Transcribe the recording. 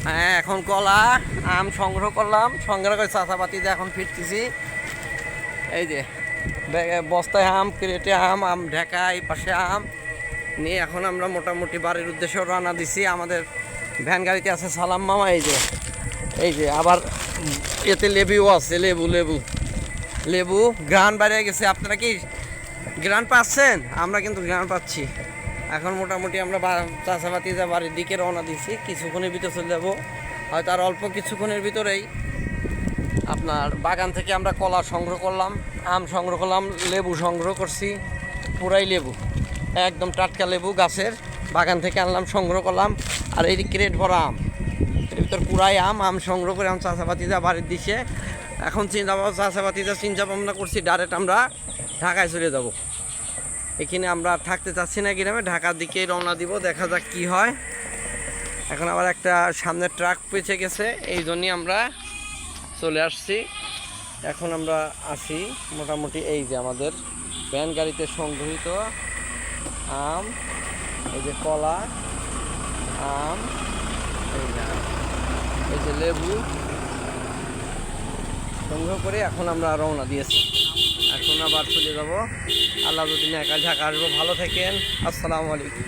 হ্যাঁ, এখন কলা আম সংগ্রহ করলাম, সংগ্রহ করে চাষাবাতিতে এখন ফিরতেছি। এই যে বস্তায় আম, ক্রেটে আম, আম ঢাকা, এই পাশে আম নিয়ে এখন আমরা মোটামুটি বাড়ির উদ্দেশ্যে রওনা দিছি। আমাদের ভ্যান গাড়িতে আছে সালাম মামা। এই যে আবার এতে লেবুও আছে, লেবু লেবু লেবু গ্রান বাইরে গেছে। আপনারা কি গ্রান পাচ্ছেন? আমরা কিন্তু গ্রান পাচ্ছি। এখন মোটামুটি আমরা চাষাবাতি যা বাড়ির দিকে রওনা দিচ্ছি। কিছুক্ষণের ভিতরে চলে যাবো, হয়তো আর অল্প কিছুক্ষণের ভিতরেই। আপনার বাগান থেকে আমরা কলা সংগ্রহ করলাম, আম সংগ্রহ করলাম, লেবু সংগ্রহ করছি, পুরাই লেবু, একদম টাটকা লেবু গাছের বাগান থেকে আনলাম, সংগ্রহ করলাম। আর এই ক্রেট ভরা আম, এর ভিতর পুরাই আম সংগ্রহ করে আম চাষাবাতিটা বাড়ির দিছে। এখন চাষাবাতিটা চিন্তা ভাবনা করছি ডাইরেক্ট আমরা ঢাকায় চলে যাব। এখানে আমরা থাকতে চাচ্ছি না গ্রামে, ঢাকার দিকেই রওনা দিব, দেখা যাক কি হয়। এখন আবার একটা সামনে ট্রাক পেছে গেছে, এই জন্যই আমরা চলে আসছি। এখন আমরা আসি মোটামুটি এই যে আমাদের ভ্যান গাড়িতে সংগৃহীত আম, এই যে কলা, আম, এই যে লেবু সংগ্রহ করে এখন আমরা রওনা দিয়েছি। এখন আবার চলে যাব। আল্লাহ যদি ঢাকা আসবো। ভালো থাকেন। আসসালামু আলাইকুম।